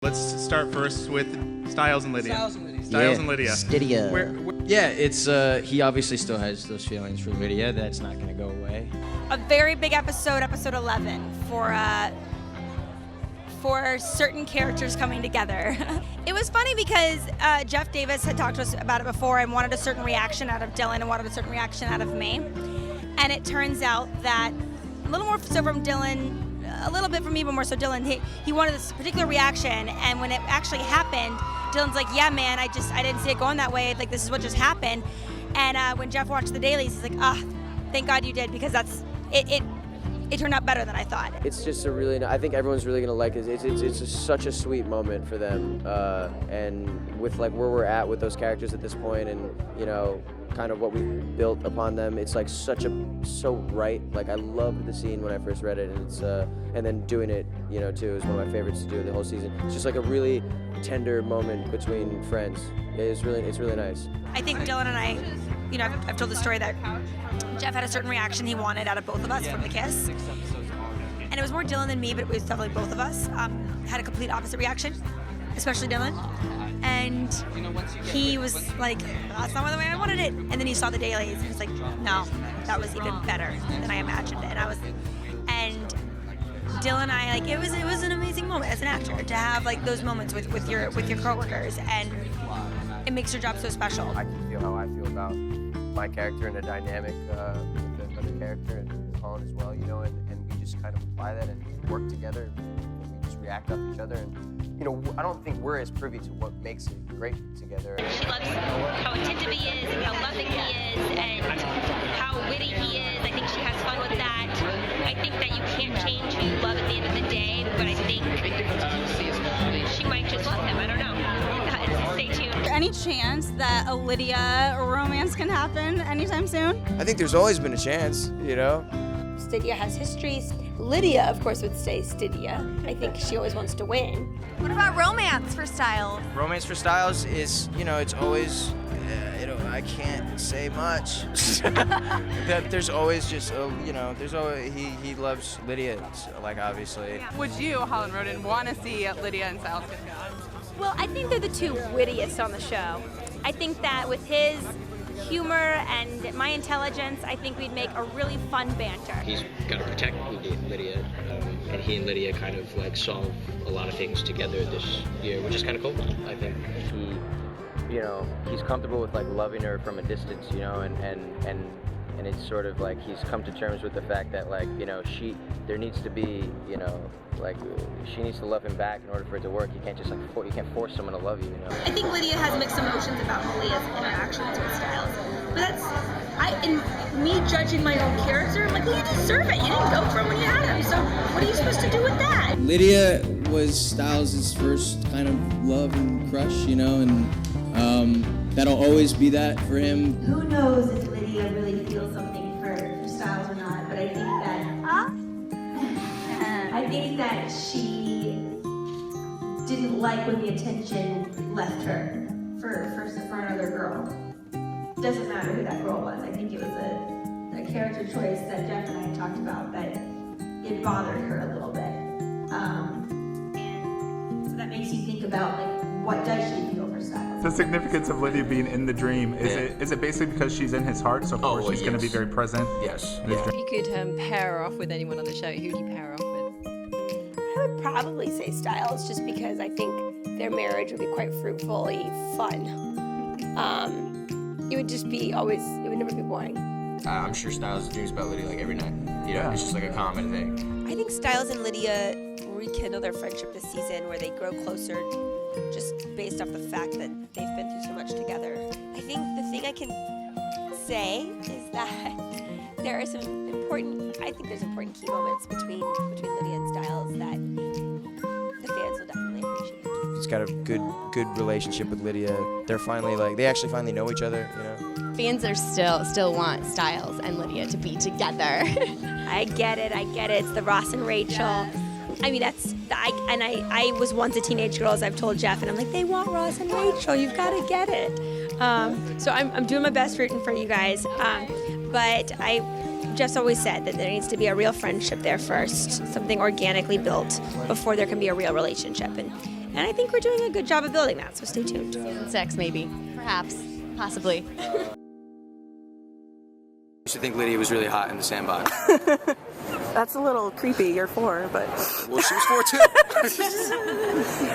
Let's start first with Stiles and Lydia. Stiles and Lydia. Stydia. Yeah, it's he obviously still has those feelings for Lydia. That's not gonna go away. A very big episode 11, for certain characters coming together. It was funny because Jeff Davis had talked to us about it before and wanted a certain reaction out of Dylan and wanted a certain reaction out of me. And it turns out that a little more so from Dylan, a little bit from me, but more so Dylan, he wanted this particular reaction, and when it actually happened, Dylan's like, yeah, man, I didn't see it going that way, like, this is what just happened. And when Jeff watched the dailies, he's like, thank God you did, because it turned out better than I thought. It's just a really, I think everyone's really gonna like it. It's just such a sweet moment for them, and with like where we're at with those characters at this point, and you know, kind of what we built upon them. It's like so right. Like I loved the scene when I first read it, and it's and then doing it, you know, too, is one of my favorites to do the whole season. It's just like a really tender moment between friends. It's really nice. I think Dylan and I, you know, I've told the story that Jeff had a certain reaction he wanted out of both of us from the kiss. And it was more Dylan than me, but it was definitely both of us. Had a complete opposite reaction, especially Dylan. And he was like, that's not the way I wanted it. And then he saw the dailies and he's like, no, that was even better than I imagined it. And Dylan and I, like, it was an amazing moment as an actor to have like those moments with your coworkers, and it makes your job so special. I can feel how I feel about my character and the dynamic with the other character and Holland as well, you know, and we just kind of apply that and work together. We just react off each other, and you know, I don't think we're as privy to what makes it great together. She loves how attentive he is, and how loving he is, and how witty he is. I think she has fun with that. I think that you can't change who you love at the end of the day, but I think she might just love him. I don't know. Stay tuned. Any chance that a Lydia romance can happen anytime soon? I think there's always been a chance, you know. Stydia has histories. Lydia, of course, would say Stydia. I think she always wants to win. What about romance for Styles? Romance for Styles is, you know, it's always, I can't say much. That there's always just, you know, there's always, he loves Lydia, like, obviously. Would you, Holland Roden, want to see Lydia and Styles get together? Well, I think they're the two wittiest on the show. I think that with his humor and my intelligence, I think we'd make a really fun banter. He's got to protect Lydia, and he and Lydia kind of like solve a lot of things together this year, which is kind of cool, I think. You know, he's comfortable with like loving her from a distance, you know, and it's sort of like he's come to terms with the fact that, like, you know, there needs to be, you know, like she needs to love him back in order for it to work. You can't just like you can't force someone to love you, you know. I think Lydia has mixed emotions about Malia's interactions with Styles, but in me judging my own character, I'm like, well, you deserve it. You didn't go for him when you had him, so what are you supposed to do with that? Lydia was Styles' first kind of love and crush, you know, and that'll always be that for him. Who knows if Lydia really feels something for Styles or not, but I think that she didn't like when the attention left her for another girl. Doesn't matter who that girl was. I think it was a character choice that Jeff and I had talked about, that it bothered her a little bit. And so that makes you think about, like, what does she feel for Styles? The significance of Lydia being in the dream, is it basically because she's in his heart, so of course she's going to be very present? Yes. If you could pair her off with anyone on the show, who would you pair her off with? I would probably say Styles, just because I think their marriage would be quite fruitfully fun. It would just be always, it would never be boring. I'm sure Styles dreams about Lydia like every night. You know, it's just like a common thing. I think Styles and Lydia rekindle their friendship this season, where they grow closer just based off the fact that they've been through so much together. I think the thing I can say is that there are some important key moments between Lydia and Styles that the fans will definitely appreciate. He's got a good relationship with Lydia. They actually finally know each other, you know. Fans are still want Styles and Lydia to be together. I get it. It's the Ross and Rachel. Yes. I mean, I was once a teenage girl, as I've told Jeff, and I'm like, they want Ross and Rachel. You've got to get it. So I'm doing my best rooting for you guys. But Jeff's always said that there needs to be a real friendship there first, something organically built before there can be a real relationship. And I think we're doing a good job of building that, so stay tuned. Season 6, maybe. Perhaps. Possibly. I used to think Lydia was really hot in the sandbox. That's a little creepy. You're 4, but... Well, she was 4 too.